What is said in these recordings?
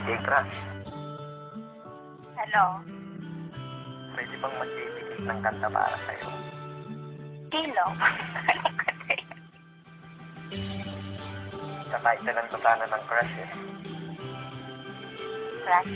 DJ Crush. Hello? Pwede bang magbibigay ng kanta para sa'yo? Kilo? Kakaitalan ko sana ng crush eh. Crush?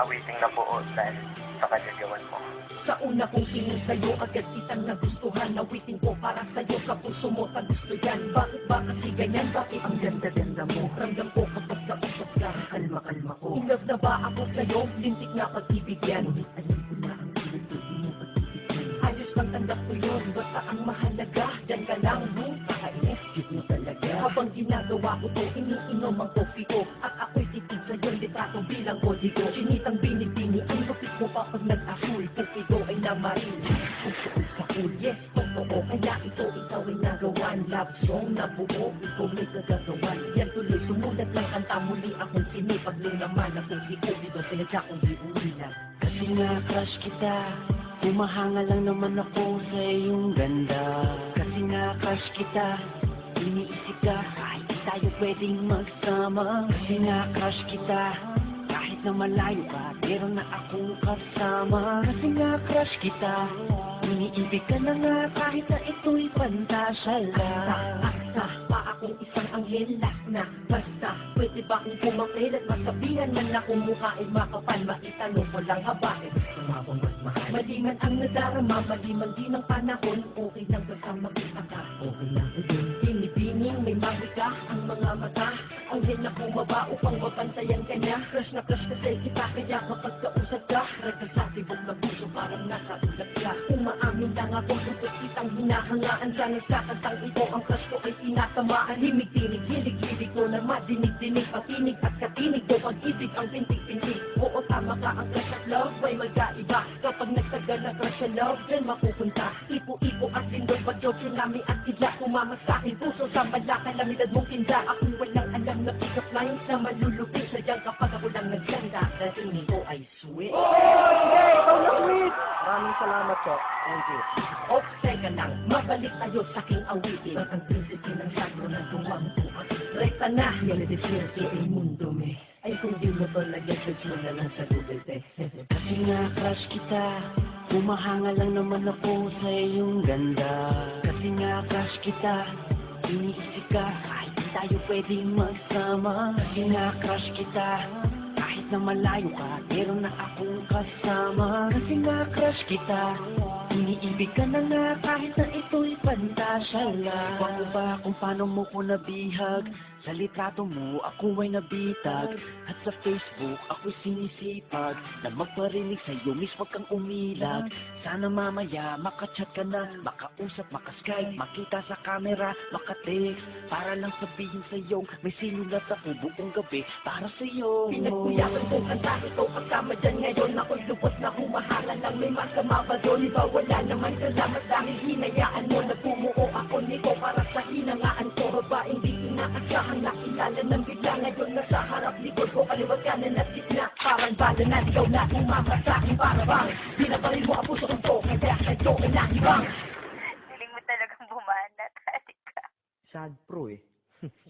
Awiting na buo dahil sa kagagawan mo. Sa una kong tingin sa'yo, agad kitang nagustuhan. Nawitin ko para sa'yo, sa puso mo sa gusto yan. Bakit ba kasi ganyan? Bakit ang ganda-ganda mo? Ramdam ko kapag kausap ka, kalma-kalma ko. In love na ba ako sa'yo? Lintik na pag-ibig yan. Alam ko na ang pinagtuloy mo pag-ibig yan. Ayos kang tanggap ko yun, basta ang mahalaga. Diyan ka lang, kakainis, cute mo talaga. Habang ginagawa ko to, iniinom ang kopi ko. At ako'y titig sa'yo, litrato bilang kodigo. Sinitang binibini, ang lupit mo pa pag nag-asul. Pupido ay namarin, puso sa cool. Yes, totoo, kaya ito ikaw ay nagawan. Love song na buo, ikaw may kagagawan. Yan tuloy, sumulat ng kanta, muli akong sinipag. Nung naman akong si Kupido, pinadya kong di umilag. Kasi nga crush kita, humahanga lang naman ako sa iyong ganda. Kasi nga crush kita, iniisip ka, kahit di tayo pwedeng magsama. Kasi nga crush kita, kahit na malayo ka, meron na akong kasama. Kasi nga crush kita, iniibig ka na nga, kahit na ito'y pantasya lang. Aksa pa akong isang anghel na basta pwede ba akong pumapel at masabihan man na kung mukha ay makapal. Maitanong ko lang ba, gusto mo akong mas mahal. Maliman ang nadarama, maliman din ang panahon. Okay lang basta makita ka, okay lang ko din. Binibining may mawika ang mga mata. Anghel na bumaba upang mapantayan ka niya. Crush na crush kasi kita, kaya kapag kausap ka, nagkasasibog na puso parang nasa ulat ka. Umaamin lang ako, gusto kitang hinahangaan. Sa nagkakantang ito, ang crush ko ay tinatamaan. Himig-tinig, hilig-hilig ko na madinig-dinig. Patinig at katinig ko, pag-ibig ang pintig-pintig. Oo, tama ka, ang crush at love ay magkaiba. Kapag nagtagal na crush at love, dyan mapupunta. Ipo-ipo at lindol, bagyo, tsunami at kidla. Kumamas sa aking puso, sa malakal, lamidad mong tinda. Ako'y walang alam na pick-up lines na malulupit. Sadyang kapag ako lang nagsanda, dating ko ay sweet. Maraming salamat po. Thank you. O, teka lang, mabalik tayo sa aking awitin. Ang prinsipe ng sagro na tuwang-tuwa. Rekta na, yan ang desierto ay mundo me. Ay kung di mo to lagyan, search mo na lang sa Google te. Kasi nga crush kita, humahanga lang naman ako sa iyong ganda. Kasi nga crush kita, iniisip ka, kahit di tayo pwedeng magsama. Kasi nga crush kita, kahit na malayo ka, meron na akong kasama. Kasi nga crush kita, iniibig ka na nga, kahit na ito'y pantasya lang. Bago ba kung paano mo ko nabihag, sa litrato mo ako ay nabitag. At sa Facebook ako'y sinisipag na magparinig sa'yo, miss wag kang umilag. Sana mamaya makachat ka na, makausap, makaskype, makita sa camera, makatext, para lang sabihin sa'yo may sinulat ako buong gabi para sa'yo. Pinagbuyakan kong kanta ito, kasama dyan ngayon. Ako'y lubos na humahala lang, may masama ba doon? Iba wala naman, salamat dahil hinayaan mo. Nagpumuo ako nito para sa hinangaan ko. Babaeng di inaasahan, nakilala ng bigla. Ngayon nasa harap, likod ko, kaliwat kanan at gitna. Parang bala na ikaw na umama sa akin, para bang binabaril mo ang puso ko, kaya kayo ay nakibang. Hiling mo talagang bumanat. Halika. Sad pro eh.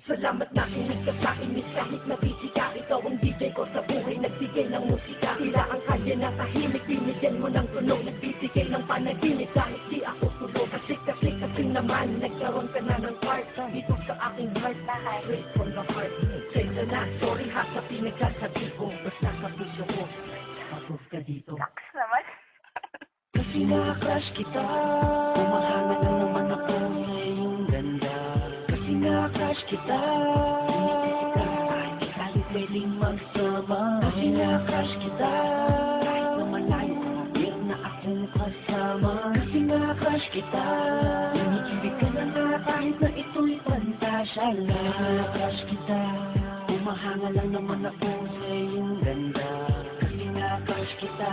Salamat na kinig ka sa inis kahit na busy ka. Ikaw ang DJ ko sa buhay, nagbigay ng musika. Tila ang kalye na tahimik, binigyan mo ng tunog. Nagbibigay ng panaginip kahit di ako tulog. Kasi naman, nagkaroon ka na ng part dito sa aking heart. Straight from the heart. Sensya na, sorry ha sa pinagsasabi ko. Basta sa puso ko, pagod ka dito. Laks naman. Kasi nga crush kita, humahanga lang naman ako sa iyong ganda. Kasi nga crush kita, iniisip ka, kahit di tayo pwedeng magsama. Kasi nga crush kita, kahit na malayo ka, meron na akong kasama. Kasi nga crush kita, iniibig ka na nga, kahit na ito'y pantasya lang. Kasi nga crush kita, humahanga lang naman ako sa iyong ganda. Kasi nga crush kita,